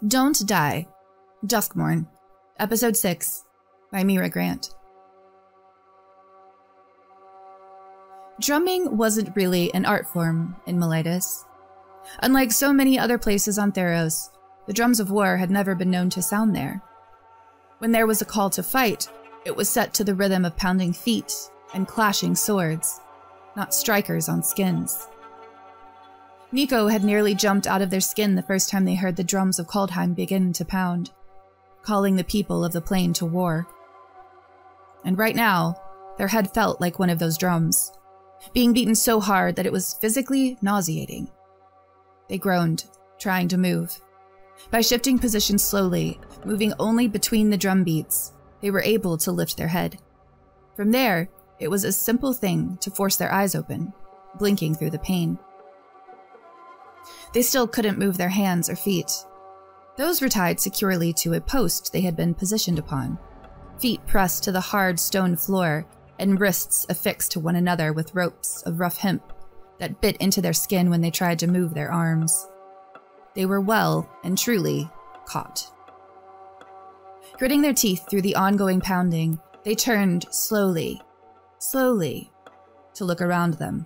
Don't Die, Duskmourn, Episode 6, by Mira Grant. Drumming wasn't really an art form in Militis. Unlike so many other places on Theros, the drums of war had never been known to sound there. When there was a call to fight, it was set to the rhythm of pounding feet and clashing swords, not strikers on skins. Nico had nearly jumped out of their skin the first time they heard the drums of Kaldheim begin to pound, calling the people of the plain to war. And right now, their head felt like one of those drums, being beaten so hard that it was physically nauseating. They groaned, trying to move. By shifting positions slowly, moving only between the drum beats, they were able to lift their head. From there, it was a simple thing to force their eyes open, blinking through the pain. They still couldn't move their hands or feet. Those were tied securely to a post they had been positioned upon, feet pressed to the hard stone floor and wrists affixed to one another with ropes of rough hemp that bit into their skin when they tried to move their arms. They were well and truly caught. Gritting their teeth through the ongoing pounding, they turned slowly, to look around them.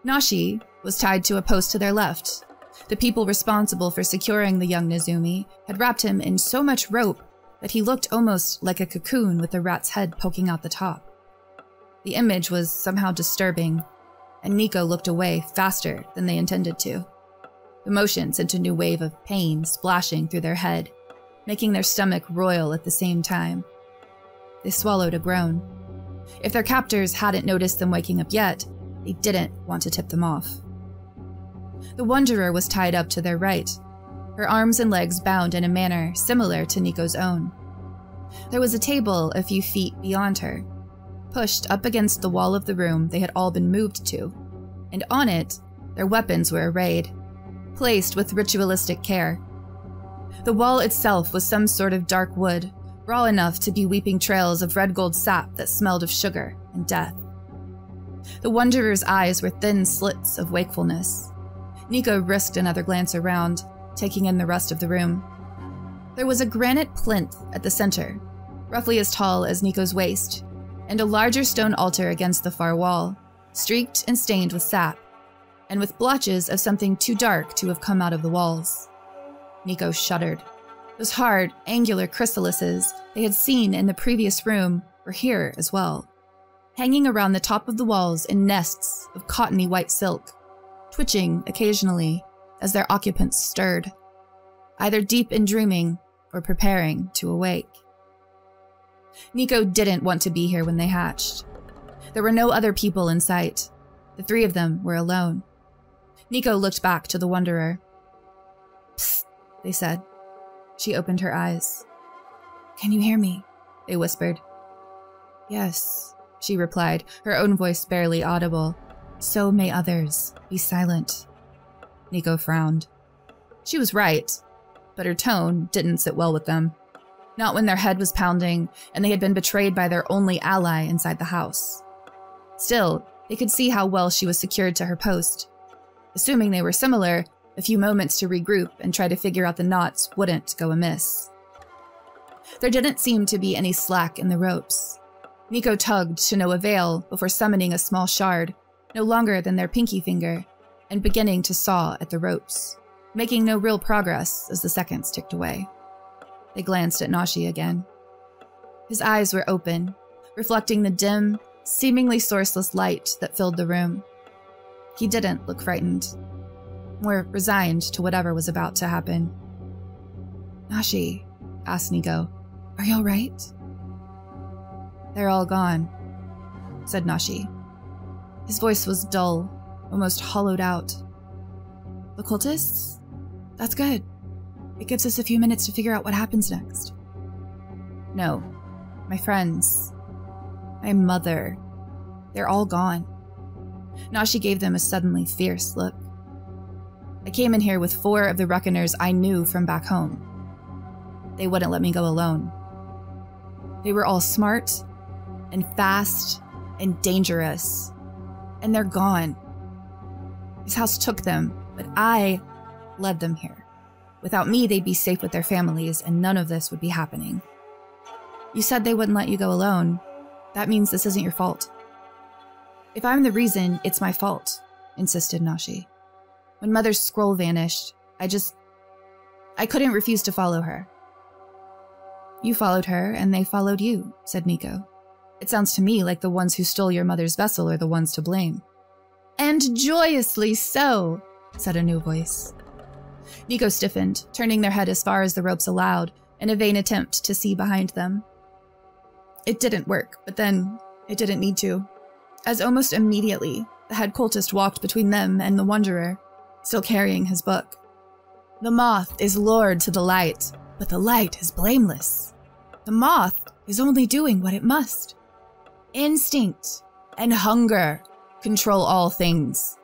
Nashi was tied to a post to their left. The people responsible for securing the young Nezumi had wrapped him in so much rope that he looked almost like a cocoon with a rat's head poking out the top. The image was somehow disturbing, and Nico looked away faster than they intended to. The motion sent a new wave of pain splashing through their head, making their stomach roil at the same time. They swallowed a groan. If their captors hadn't noticed them waking up yet, they didn't want to tip them off. The Wanderer was tied up to their right, her arms and legs bound in a manner similar to Nico's own. There was a table a few feet beyond her, pushed up against the wall of the room they had all been moved to, and on it, their weapons were arrayed, placed with ritualistic care. The wall itself was some sort of dark wood, raw enough to be weeping trails of red gold sap that smelled of sugar and death. The Wanderer's eyes were thin slits of wakefulness. Nico risked another glance around, taking in the rest of the room. There was a granite plinth at the center, roughly as tall as Nico's waist, and a larger stone altar against the far wall, streaked and stained with sap, and with blotches of something too dark to have come out of the walls. Nico shuddered. Those hard, angular chrysalises they had seen in the previous room were here as well, hanging around the top of the walls in nests of cottony white silk, twitching occasionally as their occupants stirred, either deep in dreaming or preparing to awake. Nico didn't want to be here when they hatched. There were no other people in sight. The three of them were alone. Nico looked back to the Wanderer. "Psst," they said. She opened her eyes. "Can you hear me?" they whispered. "Yes," she replied, her own voice barely audible. "So may others be silent." Nico frowned. She was right, but her tone didn't sit well with them. Not when their head was pounding and they had been betrayed by their only ally inside the house. Still, they could see how well she was secured to her post. Assuming they were similar, a few moments to regroup and try to figure out the knots wouldn't go amiss. There didn't seem to be any slack in the ropes. Nico tugged to no avail before summoning a small shard, no longer than their pinky finger, and beginning to saw at the ropes, making no real progress as the seconds ticked away. They glanced at Nashi again. His eyes were open, reflecting the dim, seemingly sourceless light that filled the room. He didn't look frightened, more resigned to whatever was about to happen. "Nashi," asked Nico, "are you all right?" "They're all gone," said Nashi. His voice was dull, almost hollowed out. "The cultists? That's good. It gives us a few minutes to figure out what happens next." "No. My friends. My mother. They're all gone." Nashi gave them a suddenly fierce look. "I came in here with 4 of the Reckoners I knew from back home. They wouldn't let me go alone. They were all smart and fast and dangerous, and they're gone. This house took them, but I led them here. Without me, they'd be safe with their families, and none of this would be happening. You said they wouldn't let you go alone. That means this isn't your fault. If I'm the reason, it's my fault, insisted Nashi. When Mother's scroll vanished, I couldn't refuse to follow her. You followed her, and they followed you, said Nico. It sounds to me like the ones who stole your mother's vessel are the ones to blame. And joyously so, said a new voice. Nico stiffened, turning their head as far as the ropes allowed, in a vain attempt to see behind them. It didn't work, but then it didn't need to, as almost immediately, the head cultist walked between them and the Wanderer, still carrying his book. The moth is lured to the light, but the light is blameless. The moth is only doing what it must. Instinct and hunger control all things.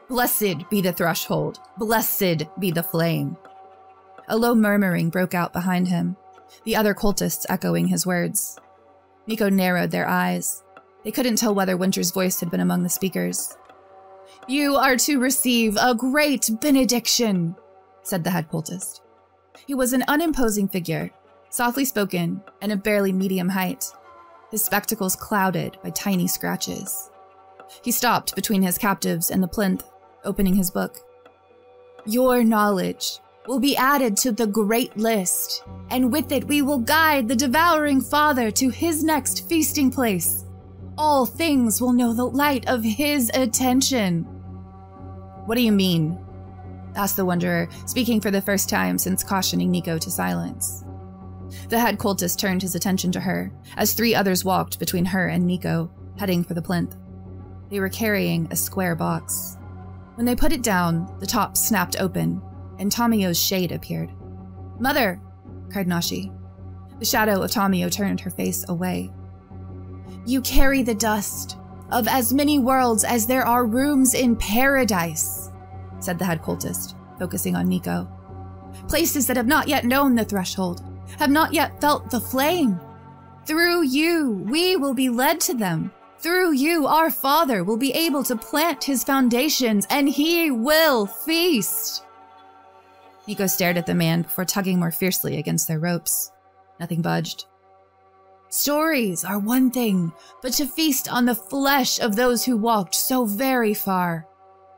Blessed be the threshold, blessed be the flame. A low murmuring broke out behind him, the other cultists echoing his words. Nico narrowed their eyes. They couldn't tell whether Winter's voice had been among the speakers. You are to receive a great benediction, said the head cultist. He was an unimposing figure, softly spoken and of barely medium height, his spectacles clouded by tiny scratches. He stopped between his captives and the plinth, opening his book. Your knowledge will be added to the great list, and with it we will guide the devouring father to his next feasting place. All things will know the light of his attention. What do you mean? Asked the Wanderer, speaking for the first time since cautioning Nico to silence. The head cultist turned his attention to her, as three others walked between her and Nico, heading for the plinth. They were carrying a square box. When they put it down, the top snapped open, and Tomio's shade appeared. Mother! Cried Nashi. The shadow of Tomio turned her face away. You carry the dust of as many worlds as there are rooms in paradise, said the head cultist, focusing on Nico. Places that have not yet known the threshold, have not yet felt the flame. Through you, we will be led to them. Through you, our father will be able to plant his foundations, and he will feast. Nico stared at the man before tugging more fiercely against their ropes. Nothing budged. Stories are one thing, but to feast on the flesh of those who walked so very far.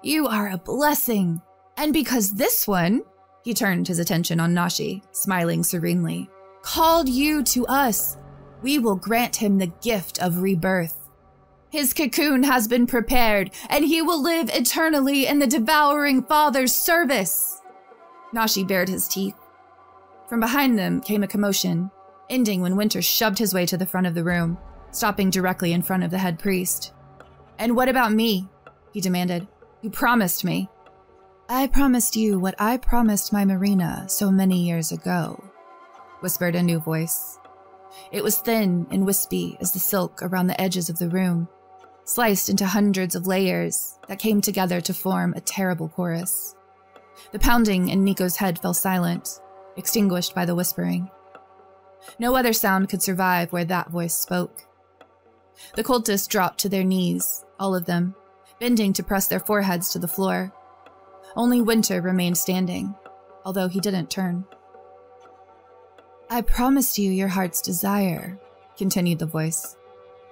You are a blessing. And because this one, he turned his attention on Nashi, smiling serenely, called you to us, we will grant him the gift of rebirth. His cocoon has been prepared, and he will live eternally in the devouring father's service. Nashi bared his teeth. From behind them came a commotion, ending when Winter shoved his way to the front of the room, stopping directly in front of the head priest. And what about me? He demanded. You promised me. I promised you what I promised my Marina so many years ago, whispered a new voice. It was thin and wispy as the silk around the edges of the room, sliced into hundreds of layers that came together to form a terrible chorus. The pounding in Nico's head fell silent, extinguished by the whispering. No other sound could survive where that voice spoke. The cultists dropped to their knees, all of them, bending to press their foreheads to the floor. Only Winter remained standing, although he didn't turn. I promised you your heart's desire, continued the voice.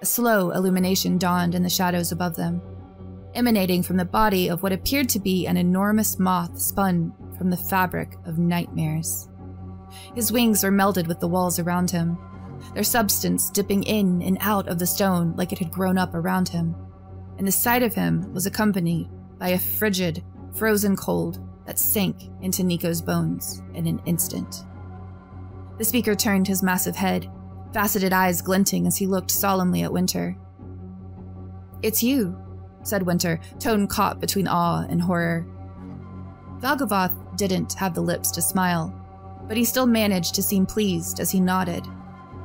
A slow illumination dawned in the shadows above them, emanating from the body of what appeared to be an enormous moth spun from the fabric of nightmares. His wings were melded with the walls around him, their substance dipping in and out of the stone like it had grown up around him, and the sight of him was accompanied by a frigid, frozen cold that sank into Nico's bones in an instant. The speaker turned his massive head, faceted eyes glinting as he looked solemnly at Winter. It's you, said Winter, tone caught between awe and horror. Valgavoth didn't have the lips to smile, but he still managed to seem pleased as he nodded,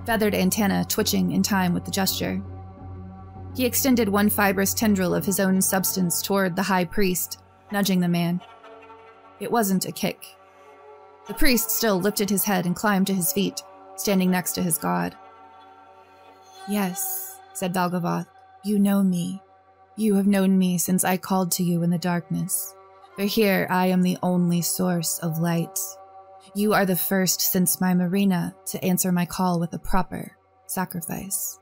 feathered antenna twitching in time with the gesture. He extended one fibrous tendril of his own substance toward the high priest, nudging the man. It wasn't a kick. The priest still lifted his head and climbed to his feet, standing next to his god. Yes, said Valgavoth, you know me. You have known me since I called to you in the darkness, for here I am the only source of light. You are the first since my Marina to answer my call with a proper sacrifice.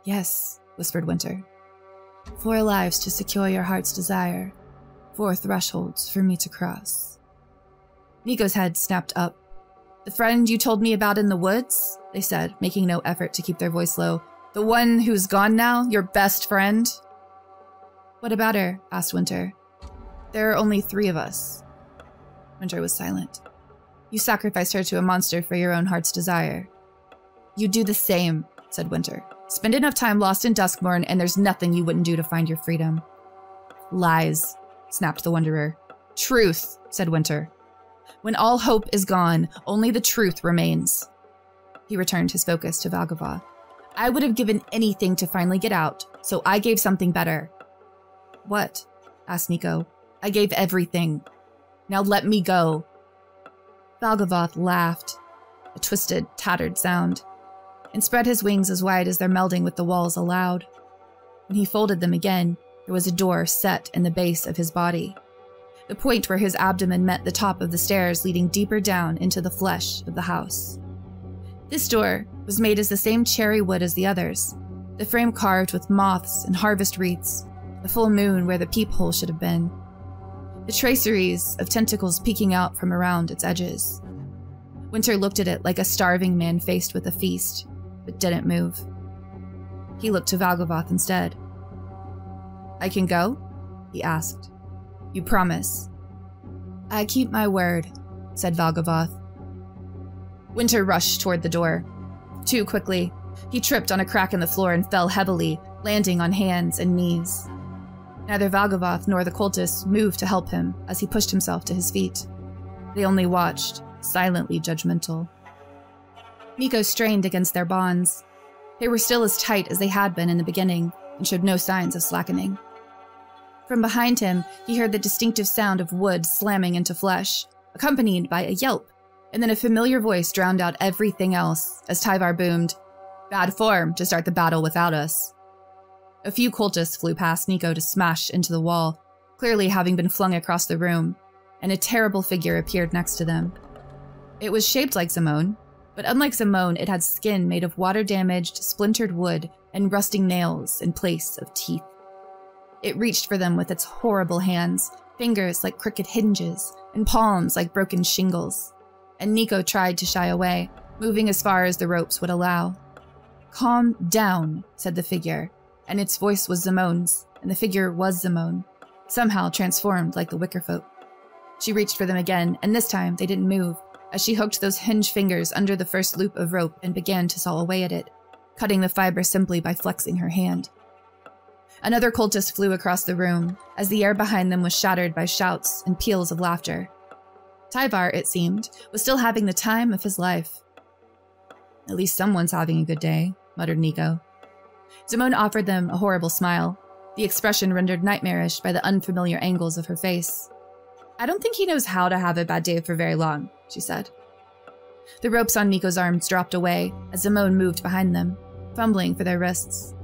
Yes, whispered Winter. 4 lives to secure your heart's desire. 4 thresholds for me to cross. Nico's head snapped up. The friend you told me about in the woods? They said, making no effort to keep their voice low. The one who's gone now? Your best friend? What about her? Asked Winter. There are only 3 of us. Winter was silent. You sacrificed her to a monster for your own heart's desire. You do the same, said Winter. Spend enough time lost in Duskmourn, and there's nothing you wouldn't do to find your freedom. Lies, snapped the Wanderer. Truth, said Winter. When all hope is gone, only the truth remains. He returned his focus to Valgavoth. I would have given anything to finally get out, so I gave something better. What? Asked Nico. I gave everything. Now let me go. Valgavoth laughed, a twisted, tattered sound, and spread his wings as wide as their melding with the walls allowed. When he folded them again, there was a door set in the base of his body, the point where his abdomen met the top of the stairs leading deeper down into the flesh of the house. This door was made as the same cherry wood as the others, the frame carved with moths and harvest wreaths, the full moon where the peephole should have been, the traceries of tentacles peeking out from around its edges. Winter looked at it like a starving man faced with a feast, but didn't move. He looked to Valgavoth instead. I can go? He asked. You promise? I keep my word, said Valgavoth. Winter rushed toward the door. Too quickly, he tripped on a crack in the floor and fell heavily, landing on hands and knees. Neither Valgavoth nor the cultists moved to help him as he pushed himself to his feet. They only watched, silently judgmental. Nico strained against their bonds. They were still as tight as they had been in the beginning and showed no signs of slackening. From behind him, he heard the distinctive sound of wood slamming into flesh, accompanied by a yelp, and then a familiar voice drowned out everything else as Tyvar boomed, "Bad form to start the battle without us." A few cultists flew past Nico to smash into the wall, clearly having been flung across the room, and a terrible figure appeared next to them. It was shaped like Zimone, but unlike Zimone, it had skin made of water-damaged, splintered wood and rusting nails in place of teeth. It reached for them with its horrible hands, fingers like crooked hinges, and palms like broken shingles. And Nico tried to shy away, moving as far as the ropes would allow. Calm down, said the figure, and its voice was Zimone's, and the figure was Zimone, somehow transformed like the Wickerfolk. She reached for them again, and this time they didn't move, as she hooked those hinge fingers under the first loop of rope and began to saw away at it, cutting the fiber simply by flexing her hand. Another cultist flew across the room, as the air behind them was shattered by shouts and peals of laughter. Tyvar, it seemed, was still having the time of his life. At least someone's having a good day, muttered Nico. Zimone offered them a horrible smile, the expression rendered nightmarish by the unfamiliar angles of her face. I don't think he knows how to have a bad day for very long, she said. The ropes on Nico's arms dropped away as Zimone moved behind them, fumbling for their wrists.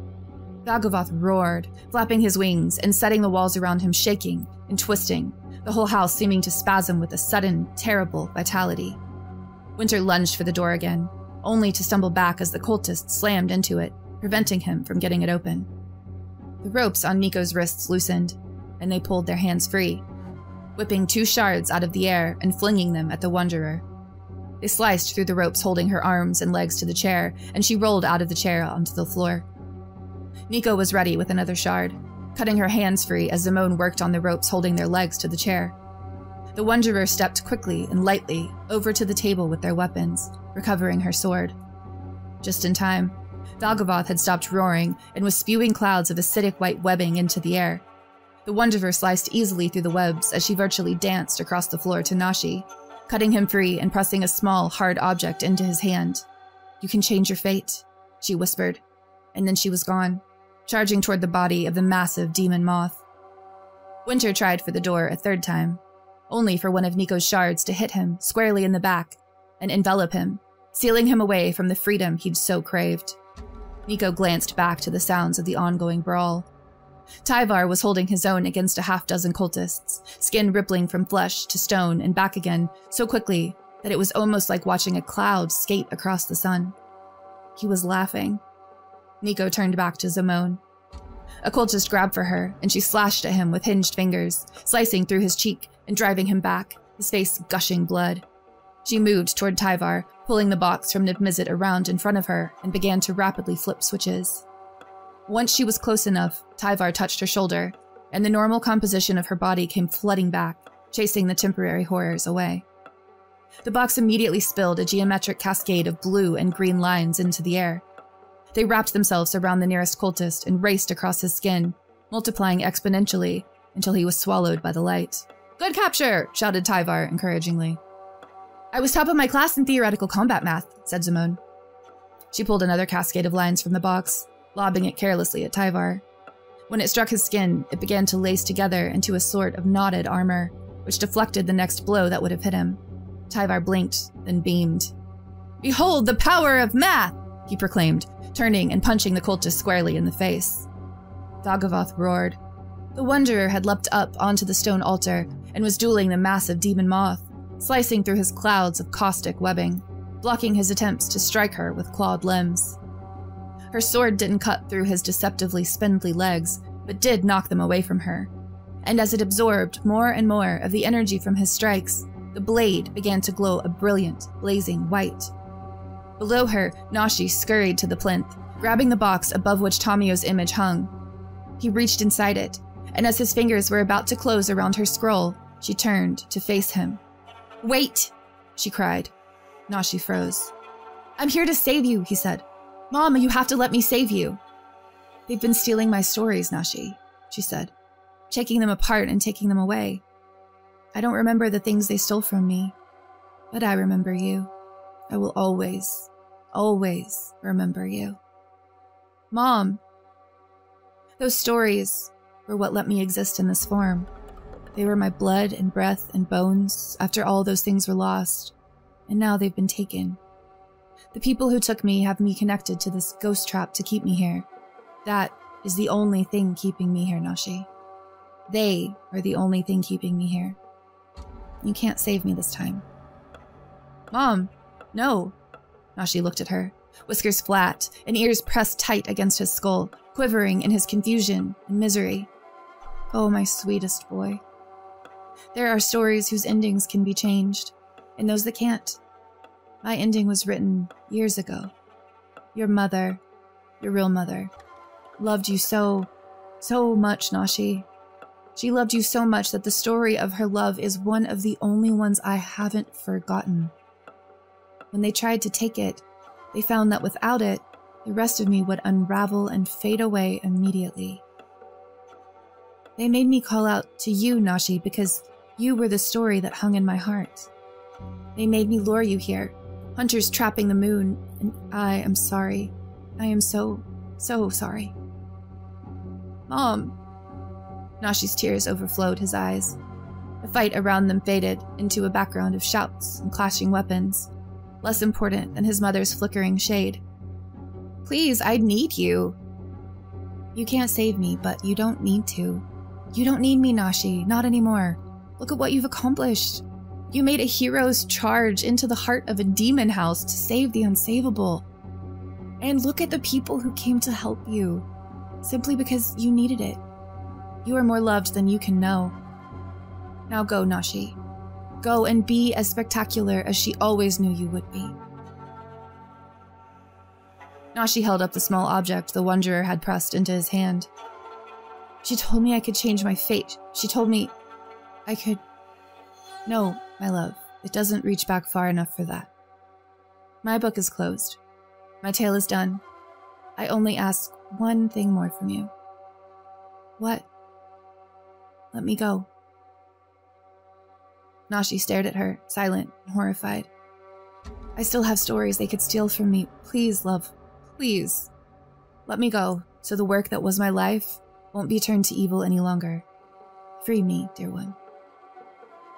Valgavoth roared, flapping his wings and setting the walls around him shaking and twisting, the whole house seeming to spasm with a sudden, terrible vitality. Winter lunged for the door again, only to stumble back as the cultist slammed into it, preventing him from getting it open. The ropes on Nico's wrists loosened, and they pulled their hands free, whipping 2 shards out of the air and flinging them at the Wanderer. They sliced through the ropes holding her arms and legs to the chair, and she rolled out of the chair onto the floor. Nico was ready with another shard, cutting her hands free as Zimone worked on the ropes holding their legs to the chair. The Wanderer stepped quickly and lightly over to the table with their weapons, recovering her sword. Just in time, Valgavoth had stopped roaring and was spewing clouds of acidic white webbing into the air. The Wanderer sliced easily through the webs as she virtually danced across the floor to Nashi, cutting him free and pressing a small, hard object into his hand. You can change your fate, she whispered, and then she was gone, charging toward the body of the massive demon moth. Winter tried for the door a 3rd time, only for one of Nico's shards to hit him squarely in the back and envelop him, sealing him away from the freedom he'd so craved. Nico glanced back to the sounds of the ongoing brawl. Tyvar was holding his own against a half-dozen cultists, skin rippling from flesh to stone and back again so quickly that it was almost like watching a cloud skate across the sun. He was laughing. Nico turned back to Zimone. A cultist grabbed for her, and she slashed at him with hinged fingers, slicing through his cheek and driving him back, his face gushing blood. She moved toward Tyvar, pulling the box from Niv-Mizzet around in front of her, and began to rapidly flip switches. Once she was close enough, Tyvar touched her shoulder, and the normal composition of her body came flooding back, chasing the temporary horrors away. The box immediately spilled a geometric cascade of blue and green lines into the air. They wrapped themselves around the nearest cultist and raced across his skin, multiplying exponentially until he was swallowed by the light. "Good capture!" shouted Tyvar encouragingly. "I was top of my class in theoretical combat math," said Zimone. She pulled another cascade of lines from the box, lobbing it carelessly at Tyvar. When it struck his skin, it began to lace together into a sort of knotted armor, which deflected the next blow that would have hit him. Tyvar blinked, then beamed. "Behold the power of math!" he proclaimed, turning and punching the cultist squarely in the face. Dagavoth roared. The Wanderer had leapt up onto the stone altar and was dueling the massive demon moth, slicing through his clouds of caustic webbing, blocking his attempts to strike her with clawed limbs. Her sword didn't cut through his deceptively spindly legs, but did knock them away from her, and as it absorbed more and more of the energy from his strikes, the blade began to glow a brilliant, blazing white. Below her, Nashi scurried to the plinth, grabbing the box above which Tamio's image hung. He reached inside it, and as his fingers were about to close around her scroll, she turned to face him. "Wait!" she cried. Nashi froze. "I'm here to save you," he said. "Mom, you have to let me save you." "They've been stealing my stories, Nashi," she said, "taking them apart and taking them away. I don't remember the things they stole from me, but I remember you. I will always, always remember you." "Mom!" "Those stories were what let me exist in this form. They were my blood and breath and bones after all those things were lost, and now they've been taken. The people who took me have me connected to this ghost trap to keep me here. That is the only thing keeping me here, Nashi. They are the only thing keeping me here. You can't save me this time." "Mom, no." Nashi looked at her, whiskers flat and ears pressed tight against his skull, quivering in his confusion and misery. "Oh, my sweetest boy. There are stories whose endings can be changed, and those that can't. My ending was written years ago. Your mother, your real mother, loved you so much, Nashi. She loved you so much that the story of her love is one of the only ones I haven't forgotten. When they tried to take it, they found that without it, the rest of me would unravel and fade away immediately. They made me call out to you, Nashi, because you were the story that hung in my heart. They made me lure you here, hunters trapping the moon, and I am sorry. I am so sorry." "Mom!" Nashi's tears overflowed his eyes. The fight around them faded into a background of shouts and clashing weapons, less important than his mother's flickering shade. "Please, I need you." "You can't save me, but you don't need to. You don't need me, Nashi, not anymore. Look at what you've accomplished. You made a hero's charge into the heart of a demon house to save the unsavable. And look at the people who came to help you, simply because you needed it. You are more loved than you can know. Now go, Nashi. Go and be as spectacular as she always knew you would be." Nashi held up the small object the Wanderer had pressed into his hand. "She told me I could change my fate. She told me I could..." "No, my love, it doesn't reach back far enough for that. My book is closed. My tale is done. I only ask one thing more from you." "What?" "Let me go." Nashi stared at her, silent and horrified. "I still have stories they could steal from me. Please, love, please. Let me go, so the work that was my life won't be turned to evil any longer. Free me, dear one.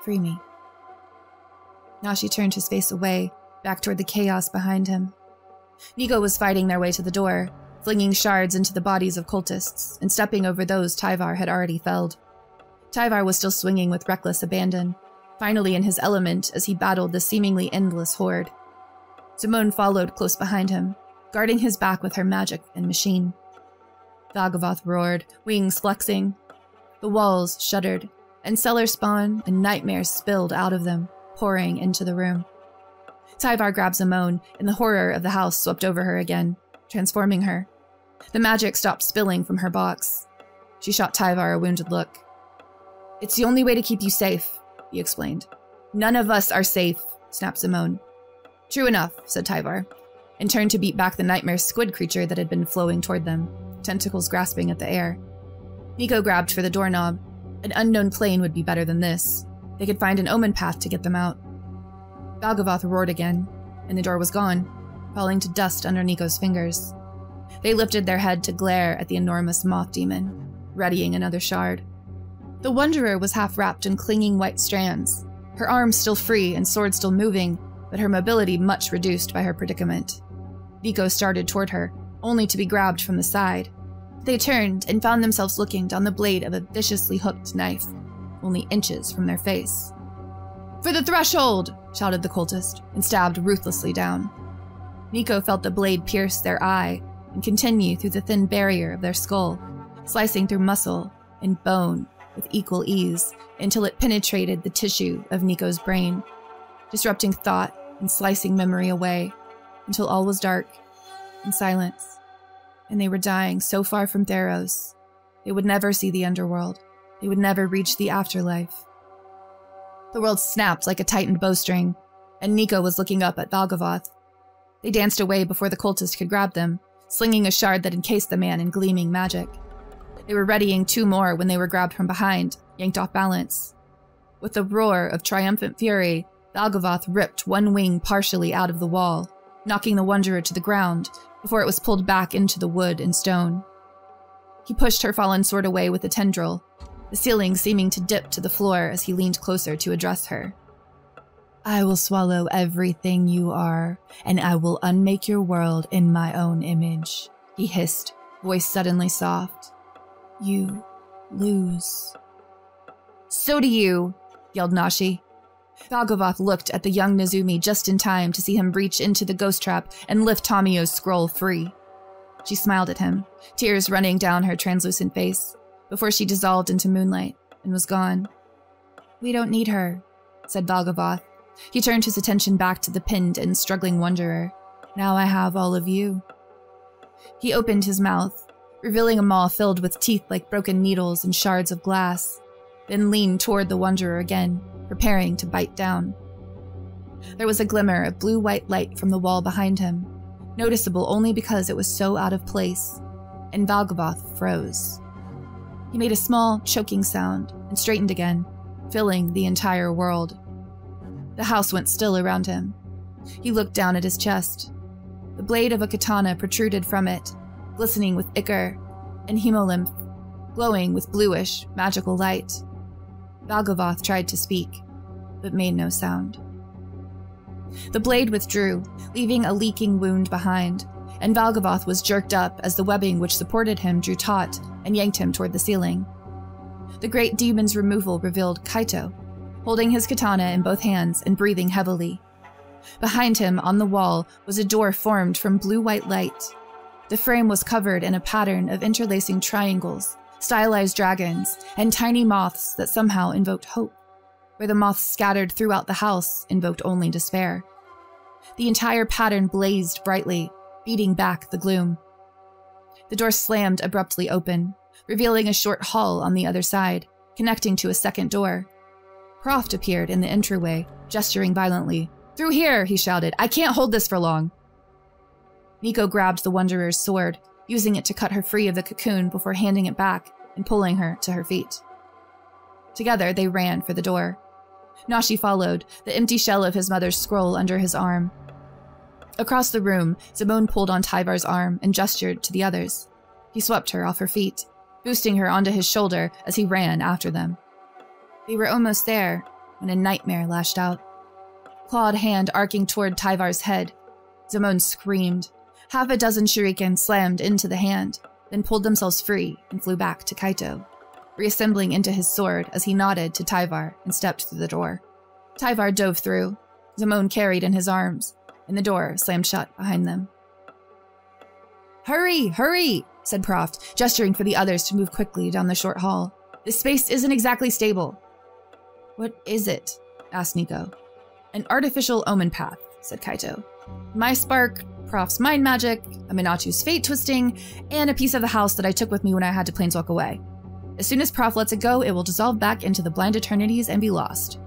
Free me." Nashi turned his face away, back toward the chaos behind him. Nico was fighting their way to the door, flinging shards into the bodies of cultists and stepping over those Tyvar had already felled. Tyvar was still swinging with reckless abandon. finally in his element as he battled the seemingly endless horde. Simone followed close behind him, guarding his back with her magic and machine. Valgavoth roared, wings flexing. The walls shuddered, and cellar spawn and nightmares spilled out of them, pouring into the room. Tyvar grabbed Simone, and the horror of the house swept over her again, transforming her. The magic stopped spilling from her box. She shot Tyvar a wounded look. "It's the only way to keep you safe," he explained. "None of us are safe," snapped Simone. "True enough," said Tyvar, and turned to beat back the nightmare squid creature that had been flowing toward them, tentacles grasping at the air. Nico grabbed for the doorknob. An unknown plane would be better than this. They could find an omen path to get them out. Valgavoth roared again, and the door was gone, falling to dust under Nico's fingers. They lifted their head to glare at the enormous moth demon, readying another shard. The Wanderer was half wrapped in clinging white strands, her arms still free and sword still moving, but her mobility much reduced by her predicament. Nico started toward her, only to be grabbed from the side. They turned and found themselves looking down the blade of a viciously hooked knife, only inches from their face. "For the threshold!" shouted the cultist, and stabbed ruthlessly down. Nico felt the blade pierce their eye and continue through the thin barrier of their skull, slicing through muscle and bone with equal ease until it penetrated the tissue of Nico's brain, disrupting thought and slicing memory away until all was dark and silence, and they were dying so far from Theros, they would never see the underworld, they would never reach the afterlife. The world snapped like a tightened bowstring, and Nico was looking up at Valgavoth. They danced away before the cultist could grab them, slinging a shard that encased the man in gleaming magic. They were readying 2 more when they were grabbed from behind, yanked off balance. With a roar of triumphant fury, Valgavoth ripped one wing partially out of the wall, knocking the Wanderer to the ground before it was pulled back into the wood and stone. He pushed her fallen sword away with a tendril, the ceiling seeming to dip to the floor as he leaned closer to address her. "I will swallow everything you are, and I will unmake your world in my own image," he hissed, voice suddenly soft. "You lose." "So do you," yelled Nashi. Valgavoth looked at the young Nezumi just in time to see him reach into the ghost trap and lift Tamio's scroll free. She smiled at him, tears running down her translucent face, before she dissolved into moonlight and was gone. "We don't need her," said Valgavoth. He turned his attention back to the pinned and struggling Wanderer. "Now I have all of you." He opened his mouth, revealing a maw filled with teeth like broken needles and shards of glass, then leaned toward the Wanderer again, preparing to bite down. There was a glimmer of blue-white light from the wall behind him, noticeable only because it was so out of place, and Valgavoth froze. He made a small, choking sound and straightened again, filling the entire world. The house went still around him. He looked down at his chest. The blade of a katana protruded from it, glistening with ichor and hemolymph, glowing with bluish, magical light. Valgavoth tried to speak, but made no sound. The blade withdrew, leaving a leaking wound behind, and Valgavoth was jerked up as the webbing which supported him drew taut and yanked him toward the ceiling. The great demon's removal revealed Kaito, holding his katana in both hands and breathing heavily. Behind him, on the wall, was a door formed from blue-white light. The frame was covered in a pattern of interlacing triangles, stylized dragons, and tiny moths that somehow invoked hope, where the moths scattered throughout the house invoked only despair. The entire pattern blazed brightly, beating back the gloom. The door slammed abruptly open, revealing a short hall on the other side, connecting to a second door. Proft appeared in the entryway, gesturing violently. "Through here," he shouted. "I can't hold this for long." Nico grabbed the Wanderer's sword, using it to cut her free of the cocoon before handing it back and pulling her to her feet. Together, they ran for the door. Nashi followed, the empty shell of his mother's scroll under his arm. Across the room, Simone pulled on Tyvar's arm and gestured to the others. He swept her off her feet, boosting her onto his shoulder as he ran after them. They were almost there when a nightmare lashed out. Clawed hand arcing toward Tyvar's head. Simone screamed. Half a dozen shuriken slammed into the hand, then pulled themselves free and flew back to Kaito, reassembling into his sword as he nodded to Tyvar and stepped through the door. Tyvar dove through, Duskmourn carried in his arms, and the door slammed shut behind them. "Hurry, hurry," said Proft, gesturing for the others to move quickly down the short hall. "This space isn't exactly stable." "What is it?" asked Nico. "An artificial omen path," said Kaito. "My spark, Proft's mind magic, Aminatu's fate twisting, and a piece of the house that I took with me when I had to planeswalk away. As soon as Proft lets it go, it will dissolve back into the blind eternities and be lost.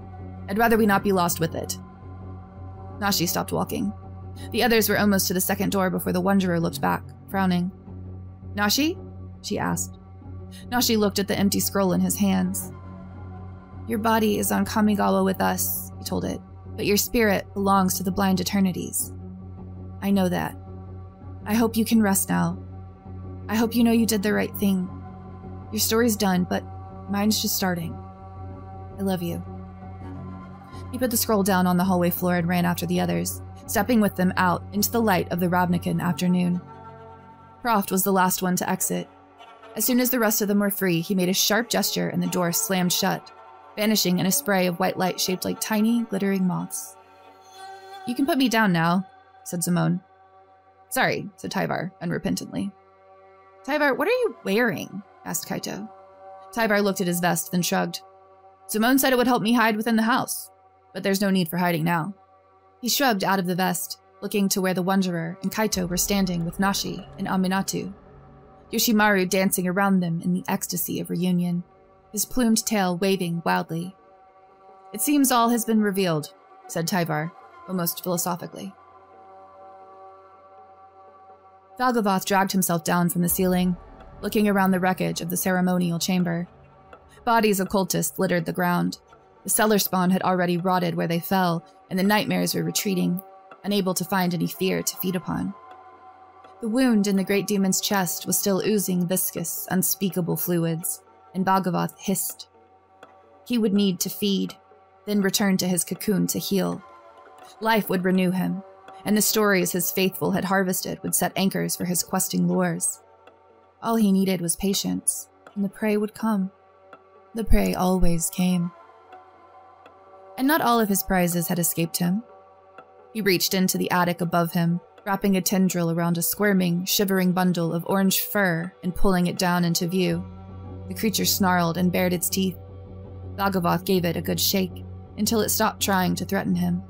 I'd rather we not be lost with it." Nashi stopped walking. The others were almost to the second door before the Wanderer looked back, frowning. "Nashi?" she asked. Nashi looked at the empty scroll in his hands. "Your body is on Kamigawa with us," he told it, "but your spirit belongs to the blind eternities. I know that. I hope you can rest now. I hope you know you did the right thing. Your story's done, but mine's just starting. I love you." He put the scroll down on the hallway floor and ran after the others, stepping with them out into the light of the Ravnican afternoon. Proft was the last one to exit. As soon as the rest of them were free, he made a sharp gesture and the door slammed shut, vanishing in a spray of white light shaped like tiny, glittering moths. "You can put me down now," said Duskmourn. "Sorry," said Tyvar, unrepentantly. "Tyvar, what are you wearing?" asked Kaito. Tyvar looked at his vest, then shrugged. "Duskmourn said it would help me hide within the house, but there's no need for hiding now." He shrugged out of the vest, looking to where the Wanderer and Kaito were standing with Nashi and Aminatu, Yoshimaru dancing around them in the ecstasy of reunion, his plumed tail waving wildly. "It seems all has been revealed," said Tyvar, almost philosophically. Valgavoth dragged himself down from the ceiling, looking around the wreckage of the ceremonial chamber. Bodies of cultists littered the ground. The cellar spawn had already rotted where they fell, and the nightmares were retreating, unable to find any fear to feed upon. The wound in the great demon's chest was still oozing viscous, unspeakable fluids, and Valgavoth hissed. He would need to feed, then return to his cocoon to heal. Life would renew him, and the stories his faithful had harvested would set anchors for his questing lures. All he needed was patience, and the prey would come. The prey always came. And not all of his prizes had escaped him. He reached into the attic above him, wrapping a tendril around a squirming, shivering bundle of orange fur and pulling it down into view. The creature snarled and bared its teeth. Valgavoth gave it a good shake, until it stopped trying to threaten him.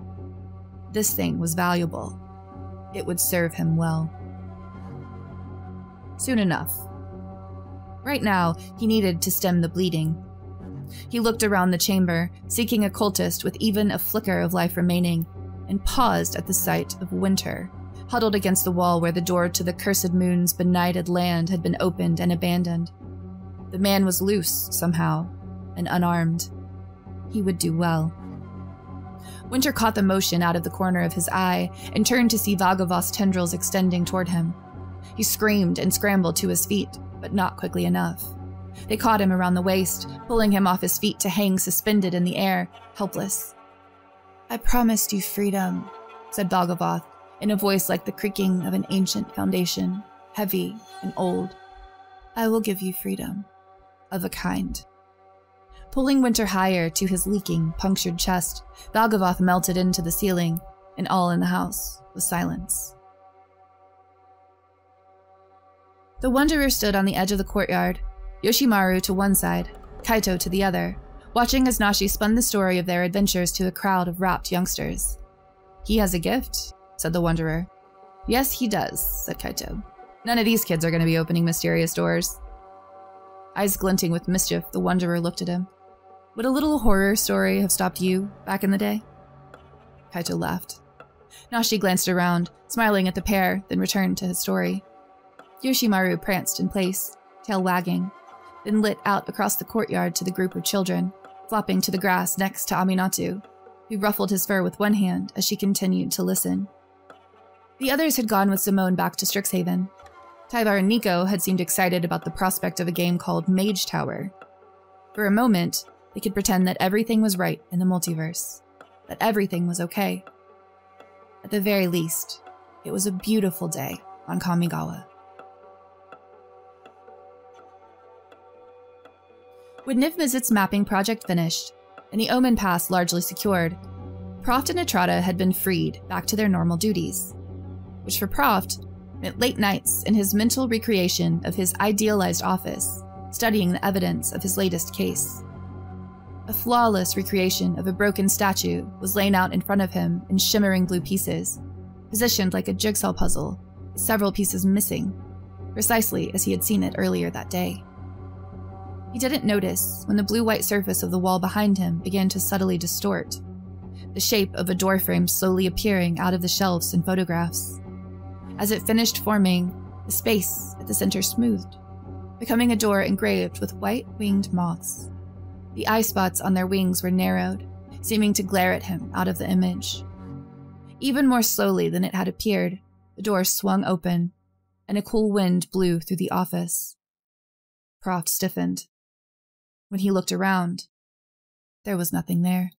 This thing was valuable. It would serve him well. Soon enough. Right now, he needed to stem the bleeding. He looked around the chamber, seeking a cultist with even a flicker of life remaining, and paused at the sight of Winter, huddled against the wall where the door to the Cursed Moon's benighted land had been opened and abandoned. The man was loose, somehow, and unarmed. He would do well. Winter caught the motion out of the corner of his eye and turned to see Valgavoth's tendrils extending toward him. He screamed and scrambled to his feet, but not quickly enough. They caught him around the waist, pulling him off his feet to hang suspended in the air, helpless. "I promised you freedom," said Valgavoth, in a voice like the creaking of an ancient foundation, heavy and old. "I will give you freedom, of a kind." Pulling Winter higher to his leaking, punctured chest, Valgavoth melted into the ceiling, and all in the house was silence. The Wanderer stood on the edge of the courtyard, Yoshimaru to one side, Kaito to the other, watching as Nashi spun the story of their adventures to a crowd of rapt youngsters. "He has a gift," said the Wanderer. "Yes, he does," said Kaito. "None of these kids are going to be opening mysterious doors." Eyes glinting with mischief, the Wanderer looked at him. "Would a little horror story have stopped you back in the day?" Kaito laughed. Nashi glanced around, smiling at the pair, then returned to his story. Yoshimaru pranced in place, tail wagging, then lit out across the courtyard to the group of children, flopping to the grass next to Aminatu, who ruffled his fur with one hand as she continued to listen. The others had gone with Simone back to Strixhaven. Tyvar and Nico had seemed excited about the prospect of a game called Mage Tower. For a moment, they could pretend that everything was right in the multiverse, that everything was okay. At the very least, it was a beautiful day on Kamigawa. When Niv Mizzet's mapping project finished, and the Omen Pass largely secured, Proft and Etrata had been freed back to their normal duties, which for Proft meant late nights in his mental recreation of his idealized office, studying the evidence of his latest case. A flawless recreation of a broken statue was laying out in front of him in shimmering blue pieces, positioned like a jigsaw puzzle, with several pieces missing, precisely as he had seen it earlier that day. He didn't notice when the blue-white surface of the wall behind him began to subtly distort, the shape of a door frame slowly appearing out of the shelves and photographs. As it finished forming, the space at the center smoothed, becoming a door engraved with white-winged moths. The eye spots on their wings were narrowed, seeming to glare at him out of the image. Even more slowly than it had appeared, the door swung open, and a cool wind blew through the office. Proft stiffened. When he looked around, there was nothing there.